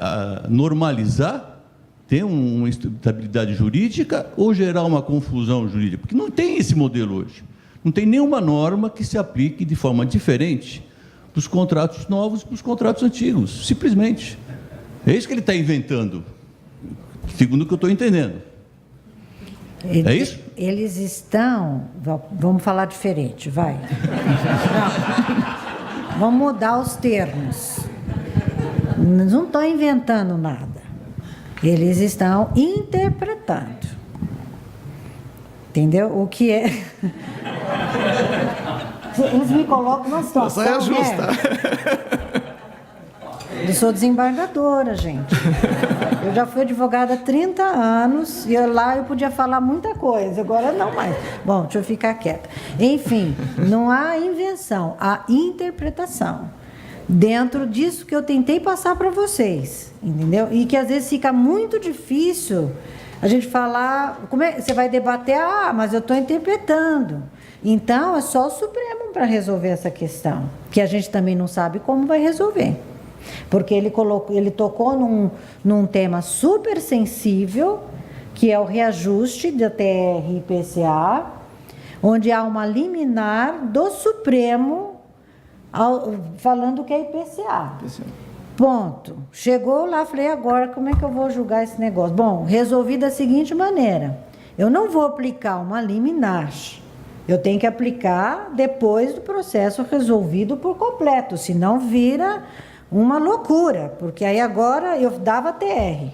Speaker 7: normalizar, ter uma estabilidade jurídica ou gerar uma confusão jurídica? Porque não tem esse modelo hoje. Não tem nenhuma norma que se aplique de forma diferente dos contratos novos para os contratos antigos, simplesmente. É isso que ele está inventando, segundo o que eu estou entendendo. É isso?
Speaker 3: Eles estão... Vamos falar diferente, vai. Não. Vamos mudar os termos. Não estão inventando nada. Eles estão interpretando. Entendeu? O que é... Eles me colocam numa situação...
Speaker 2: Saia justa.
Speaker 3: Eu sou desembargadora, gente. Eu já fui advogada há 30 anos e lá eu podia falar muita coisa, agora não mais. Bom, deixa eu ficar quieta. Enfim, não há invenção, há interpretação. Dentro disso que eu tentei passar para vocês, entendeu? E que às vezes fica muito difícil a gente falar... Você vai debater, mas eu estou interpretando. Então, é só o Supremo para resolver essa questão, que a gente também não sabe como vai resolver. Porque ele tocou num tema super sensível, que é o reajuste da TR e IPCA, onde há uma liminar do Supremo falando que é IPCA. Ponto. Chegou lá, falei, agora como é que eu vou julgar esse negócio? Bom, resolvi da seguinte maneira, eu não vou aplicar uma liminar, eu tenho que aplicar depois do processo resolvido por completo, senão vira uma loucura, porque aí agora eu dava TR,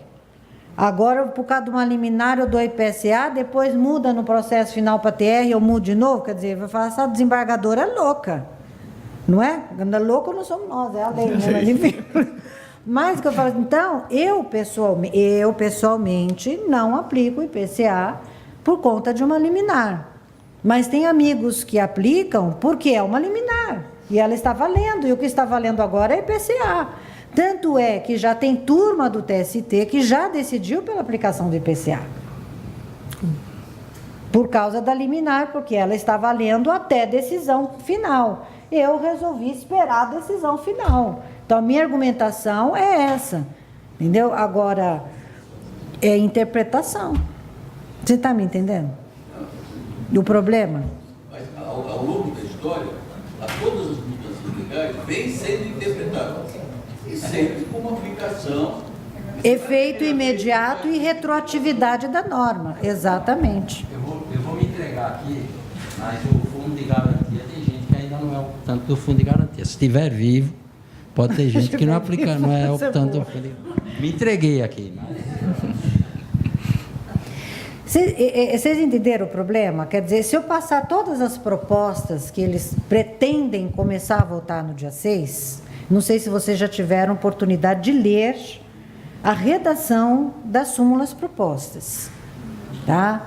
Speaker 3: agora por causa de uma liminar eu dou IPCA, depois muda no processo final para TR, eu mudo de novo, quer dizer, vai falar, essa desembargadora é louca, não é? Anda louco não somos nós, é a lei, né? Mas enfim. Mas que eu falo, então, eu pessoalmente não aplico IPCA por conta de uma liminar, mas tem amigos que aplicam porque é uma liminar. E ela está valendo, e o que está valendo agora é IPCA. Tanto é que já tem turma do TST que já decidiu pela aplicação do IPCA. por causa da liminar, porque ela está valendo até decisão final. Eu resolvi esperar a decisão final. Então, a minha argumentação é essa, entendeu? Agora, é interpretação. Você está me entendendo? E o problema?
Speaker 7: Mas, ao longo da história, todas as mudanças legais vêm sendo interpretadas. E sempre com uma aplicação...
Speaker 3: Efeito imediato e retroatividade da norma. Exatamente.
Speaker 6: Eu vou me entregar aqui, mas o fundo de garantia tem gente que ainda não é optante do fundo de garantia. Se estiver vivo, pode ter gente que não aplica, não é optante do fundo de garantia. Me entreguei aqui.
Speaker 3: Vocês entenderam o problema? Quer dizer, se eu passar todas as propostas que eles pretendem começar a votar no dia 6, não sei se vocês já tiveram oportunidade de ler a redação das súmulas propostas, tá?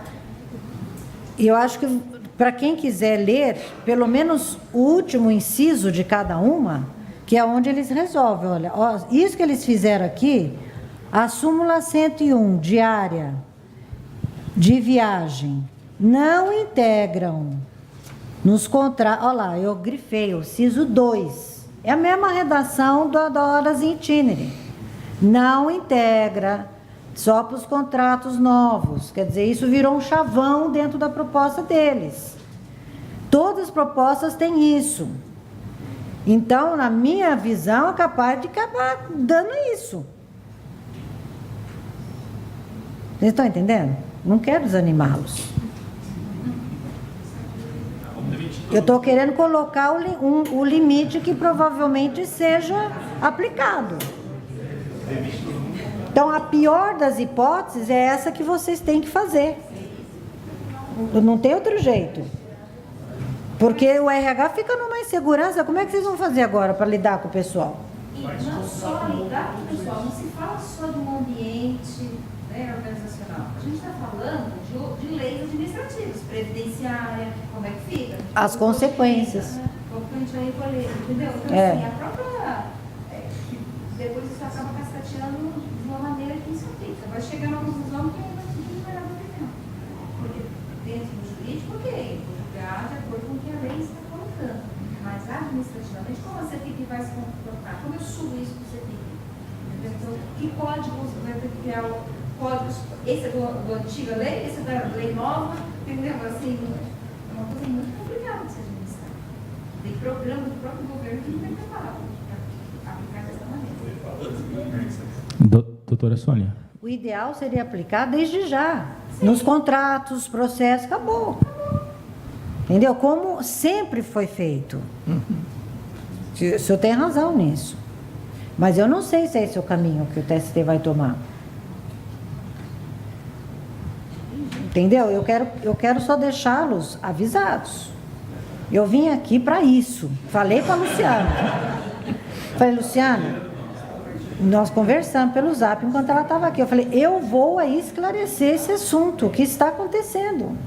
Speaker 3: E eu acho que, para quem quiser ler, pelo menos o último inciso de cada uma, que é onde eles resolvem, olha, ó, isso que eles fizeram aqui, a súmula 101, diária, de viagem, não integram nos contratos, olha lá, eu grifei, o inciso 2, é a mesma redação da horas in itinere. Não integra, só para os contratos novos. Quer dizer, isso virou um chavão dentro da proposta deles. Todas as propostas têm isso. Então, na minha visão, é capaz de acabar dando isso. Vocês estão entendendo? Não quero desanimá-los. Eu estou querendo colocar o limite que provavelmente seja aplicado. Então, a pior das hipóteses é essa que vocês têm que fazer. Não tem outro jeito. Porque o RH fica numa insegurança. Como é que vocês vão fazer agora para lidar com o pessoal?
Speaker 4: E não só lidar com o pessoal, não se fala só de um ambiente, né, organizacional. A gente está falando de leis administrativas, previdenciária, como é que fica?
Speaker 3: As consequências.
Speaker 4: Como que a gente vai recolher, entendeu? Então, assim, a própria... depois isso acaba cascateando de uma maneira que isso aplica. Vai chegar numa conclusão que não vai dar opinião. Porque dentro do jurídico, ok, vou julgar de acordo com o que a lei está colocando. Mas administrativamente, como a CEPIP vai se comportar? Como eu subo isso para o CEPIP? Então, que códigos vai ter que criar? Códigos, esse é do antiga lei, esse é da lei nova, entendeu? Assim, é uma coisa muito complicada de se administrar. Tem programa do próprio governo que não tem preparado para aplicar dessa maneira.
Speaker 8: Doutora Sônia.
Speaker 3: O ideal seria aplicar desde já. Sim. Nos contratos, processos, acabou. Entendeu? Como sempre foi feito. O senhor tem razão nisso. Mas eu não sei se é esse o caminho que o TST vai tomar. Entendeu? Eu quero só deixá-los avisados. Eu vim aqui para isso. Falei para a Luciana. Falei, Luciana, nós conversamos pelo Zap enquanto ela estava aqui. Eu falei, eu vou aí esclarecer esse assunto, o que está acontecendo.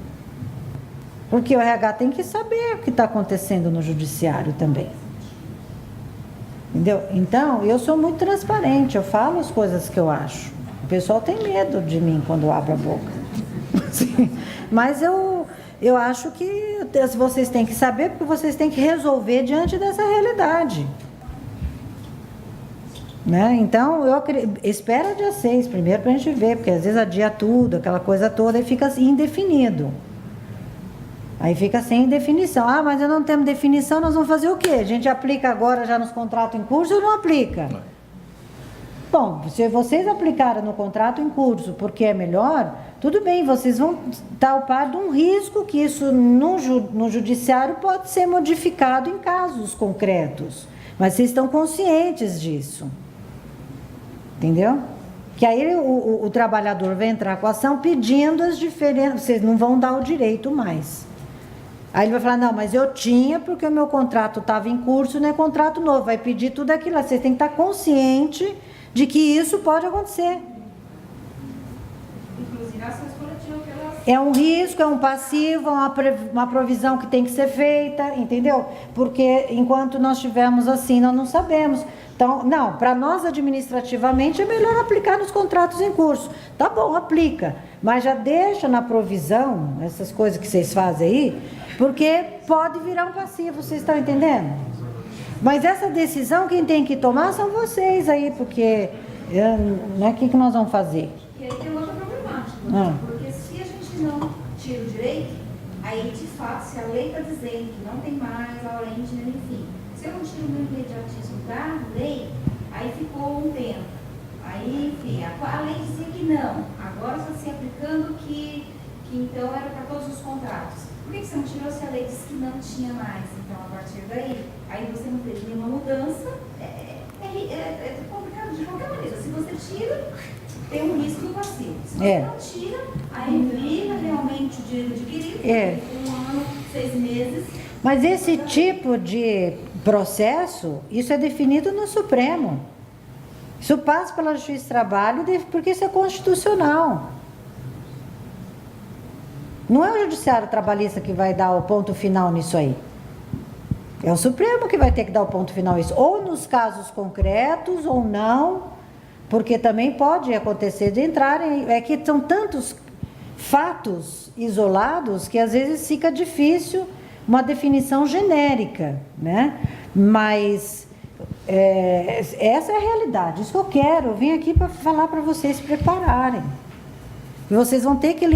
Speaker 3: Porque o RH tem que saber o que está acontecendo no judiciário também. Entendeu? Então, eu sou muito transparente, eu falo as coisas que eu acho. O pessoal tem medo de mim quando eu abro a boca. Mas eu acho que vocês têm que saber, porque vocês têm que resolver diante dessa realidade. Né? Então, espera dia 6 primeiro para a gente ver, porque às vezes adia tudo, aquela coisa toda, e fica indefinido. Aí fica sem definição. Ah, mas eu não temos definição, nós vamos fazer o quê? A gente aplica agora já nos contratos em curso ou não aplica? Bom, se vocês aplicarem no contrato em curso porque é melhor, tudo bem, vocês vão estar ao par de um risco que isso no judiciário pode ser modificado em casos concretos. Mas vocês estão conscientes disso. Entendeu? Que aí o trabalhador vai entrar com a ação pedindo as diferenças, vocês não vão dar o direito mais. Aí ele vai falar, não, mas eu tinha porque o meu contrato estava em curso, não é contrato novo, vai pedir tudo aquilo. Vocês têm que estar conscientes de que isso pode acontecer.
Speaker 4: Inclusive, ações coletivas pelas
Speaker 3: É um risco, é um passivo, é uma provisão que tem que ser feita, entendeu? Porque enquanto nós estivermos assim, nós não sabemos. Então, não, para nós administrativamente é melhor aplicar nos contratos em curso. Tá bom, aplica, mas já deixa na provisão, essas coisas que vocês fazem aí, porque pode virar um passivo, vocês estão entendendo? Mas essa decisão quem tem que tomar são vocês aí, porque né, o que nós vamos fazer?
Speaker 4: E aí tem outra problemática, porque se a gente não tira o direito, aí de fato, se a lei está dizendo que não tem mais a hora íntima, enfim, se eu não tiro o meu imediatismo da lei, aí ficou um tempo. Aí, enfim, a lei dizia que não, agora está se aplicando que então era para todos os contratos. Por que você não tirou se a lei disse que não tinha mais? Então, a partir daí, aí você não teve nenhuma mudança, é complicado de qualquer maneira. Se você tira, tem um risco passivo. Se você não tira, aí vira realmente o direito adquirido, um ano, 6 meses.
Speaker 3: Mas esse tipo de processo, isso é definido no Supremo. Isso passa pela Justiça do Trabalho, porque isso é constitucional. Não é o Judiciário Trabalhista que vai dar o ponto final nisso aí. É o Supremo que vai ter que dar o ponto final nisso. Ou nos casos concretos, ou não, porque também pode acontecer de entrarem... É que são tantos fatos isolados que às vezes fica difícil uma definição genérica, né? Mas essa é a realidade. Isso que eu quero. Eu vim aqui para falar para vocês se prepararem. E vocês vão ter que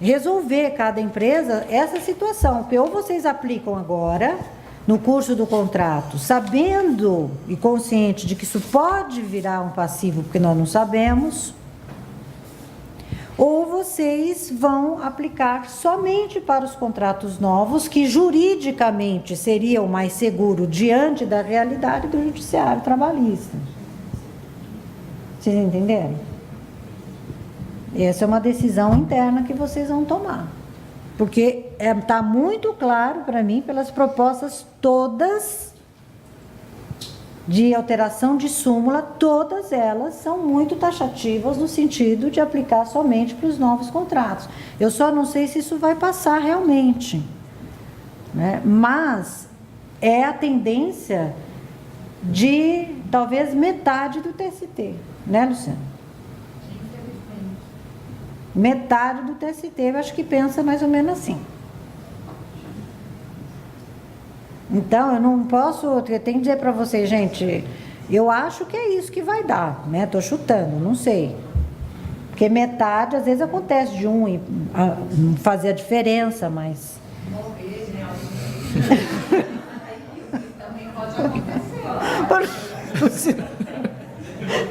Speaker 3: resolver cada empresa essa situação, porque ou vocês aplicam agora no curso do contrato, sabendo e consciente de que isso pode virar um passivo, porque nós não sabemos, ou vocês vão aplicar somente para os contratos novos, que juridicamente seria o mais seguro diante da realidade do Judiciário Trabalhista. Vocês entenderam? Essa é uma decisão interna que vocês vão tomar. Porque está muito claro para mim, pelas propostas todas de alteração de súmula, todas elas são muito taxativas no sentido de aplicar somente para os novos contratos. Eu só não sei se isso vai passar realmente, né? Mas é a tendência de talvez metade do TST, né, Luciano? Metade do TST, eu acho que pensa mais ou menos assim. Então, eu não posso, eu tenho que dizer para vocês, gente, eu acho que é isso que vai dar, né? Estou chutando, não sei. Porque metade, às vezes, acontece de fazer a diferença, mas...
Speaker 4: Também pode acontecer.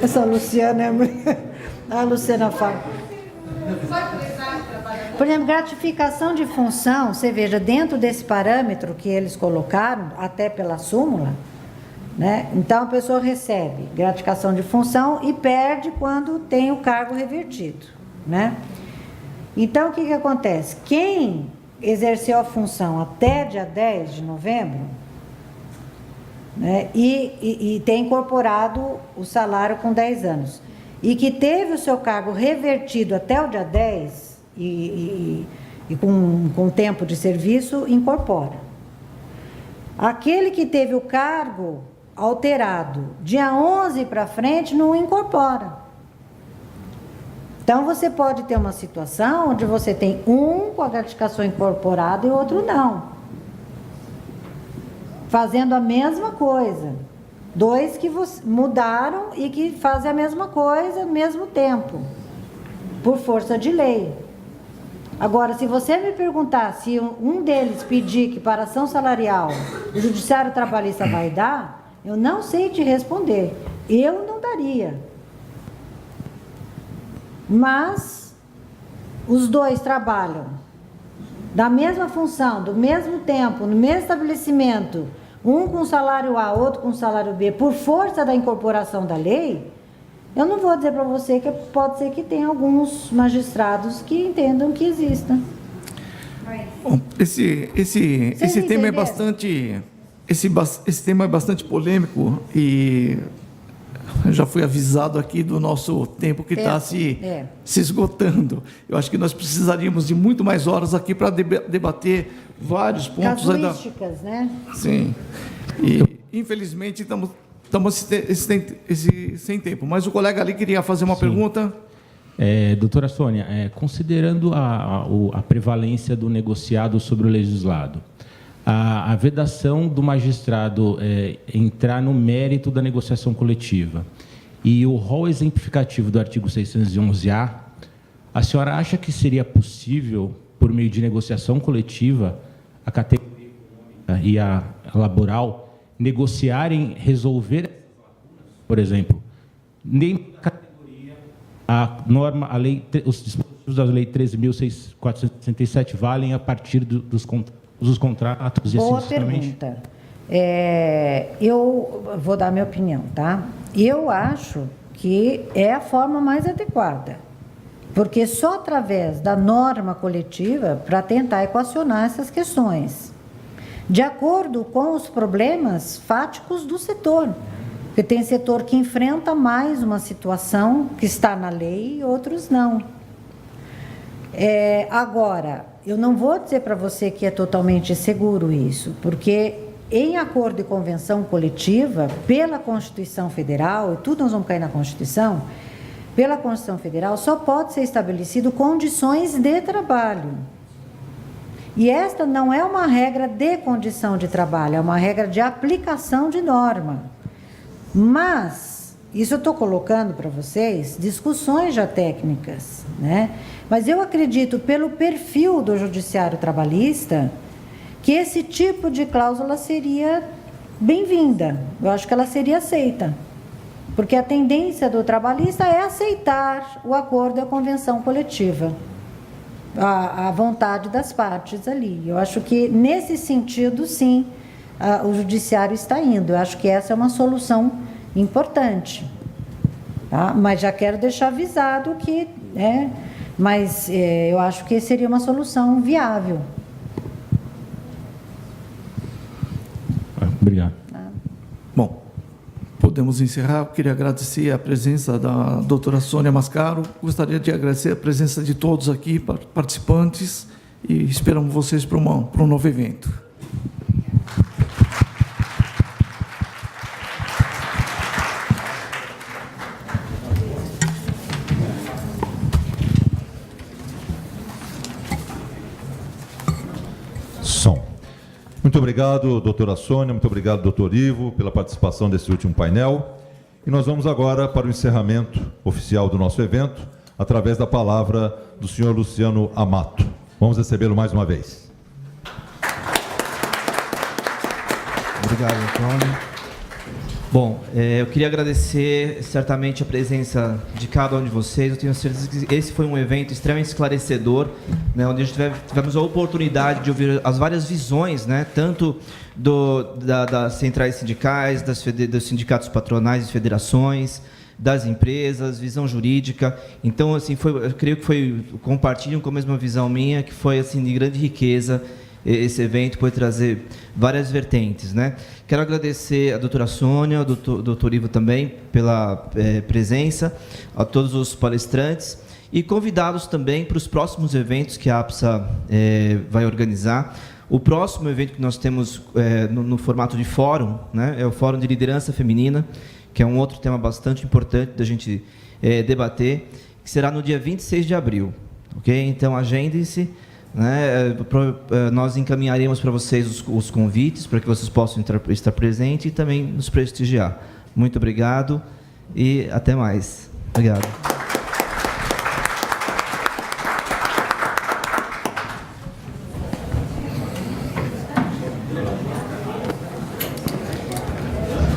Speaker 3: Essa Luciana é... A Luciana fala... Por exemplo, gratificação de função, você veja, dentro desse parâmetro que eles colocaram, até pela súmula, né? Então a pessoa recebe gratificação de função e perde quando tem o cargo revertido, né? Então o que acontece? Quem exerceu a função até dia 10 de novembro, né, e tem incorporado o salário com 10 anos, e que teve o seu cargo revertido até o dia 10 e com tempo de serviço, incorpora. Aquele que teve o cargo alterado dia 11 para frente, não incorpora. Então, você pode ter uma situação onde você tem um com a gratificação incorporada e outro não. Fazendo a mesma coisa. Dois que mudaram e que fazem a mesma coisa ao mesmo tempo, por força de lei. Agora, se você me perguntar se um deles pedir equiparação salarial, o Judiciário Trabalhista vai dar, eu não sei te responder. Eu não daria. Mas os dois trabalham da mesma função, do mesmo tempo, no mesmo estabelecimento, um com salário A, outro com salário B, por força da incorporação da lei, eu não vou dizer para você que pode ser que tenha alguns magistrados que entendam que exista.
Speaker 2: Bom, esse tema é bastante polêmico e Eu já fui avisado aqui do nosso tempo que está se esgotando. Eu acho que nós precisaríamos de muito mais horas aqui para debater vários pontos.
Speaker 3: Casuísticas, né?
Speaker 2: Sim. E, infelizmente, estamos sem tempo. Mas o colega ali queria fazer uma pergunta.
Speaker 8: Doutora Sônia, considerando a prevalência do negociado sobre o legislado, a vedação do magistrado entrar no mérito da negociação coletiva e o rol exemplificativo do artigo 611-A, a senhora acha que seria possível, por meio de negociação coletiva, a categoria econômica e a laboral negociarem, resolver, por exemplo, dentro da categoria, a norma, os dispositivos da Lei 13.467 valem a partir dos contratos?
Speaker 3: Boa pergunta. Eu vou dar minha opinião, tá? Eu acho que é a forma mais adequada, porque só através da norma coletiva para tentar equacionar essas questões, de acordo com os problemas fáticos do setor. Porque tem setor que enfrenta mais uma situação que está na lei e outros não. Agora, eu não vou dizer para você que é totalmente seguro isso, porque em acordo e convenção coletiva, pela Constituição Federal, e tudo nós vamos cair na Constituição, pela Constituição Federal, só pode ser estabelecido condições de trabalho. E esta não é uma regra de condição de trabalho, é uma regra de aplicação de norma. Mas, isso eu estou colocando para vocês, discussões já técnicas, né? Mas eu acredito, pelo perfil do judiciário trabalhista, que esse tipo de cláusula seria bem-vinda. Eu acho que ela seria aceita. Porque a tendência do trabalhista é aceitar o acordo e a convenção coletiva. A vontade das partes ali. Eu acho que, nesse sentido, sim, o judiciário está indo. Eu acho que essa é uma solução importante. Tá? Mas já quero deixar avisado que... mas eu acho que seria uma solução viável.
Speaker 8: Obrigado.
Speaker 2: Bom, podemos encerrar. Eu queria agradecer a presença da doutora Sônia Mascaro. Gostaria de agradecer a presença de todos aqui, participantes, e esperamos vocês para um novo evento.
Speaker 1: Muito obrigado, doutora Sônia, muito obrigado, doutor Ivo, pela participação desse último painel. E nós vamos agora para o encerramento oficial do nosso evento, através da palavra do senhor Luciano Amato. Vamos recebê-lo mais uma vez.
Speaker 9: Obrigado, Antônio. Bom, eu queria agradecer certamente a presença de cada um de vocês. Eu tenho certeza que esse foi um evento extremamente esclarecedor, né, onde tivemos a oportunidade de ouvir as várias visões, né, tanto das centrais sindicais, dos sindicatos patronais e federações, das empresas, visão jurídica. Então, assim, eu creio que compartilham com a mesma visão minha, que foi assim de grande riqueza. Esse evento pode trazer várias vertentes, né? Quero agradecer a doutora Sônia, ao doutor Ivo também, pela presença, a todos os palestrantes e convidados também para os próximos eventos que a APSA vai organizar. O próximo evento que nós temos no formato de fórum, né, é o Fórum de Liderança Feminina, que é um outro tema bastante importante da gente debater, que será no dia 26 de abril. Okay? Então, agendem-se. Né, nós encaminharemos para vocês os convites para que vocês possam estar presentes e também nos prestigiar. Muito obrigado e até mais. Obrigado.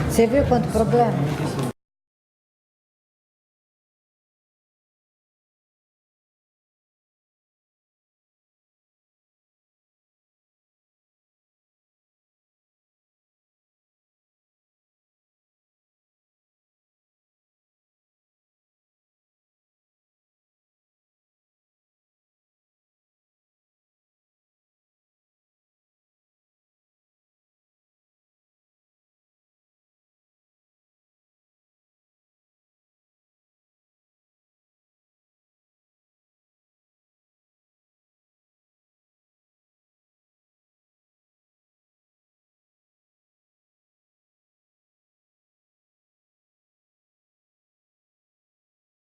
Speaker 3: Você viu quanto problema?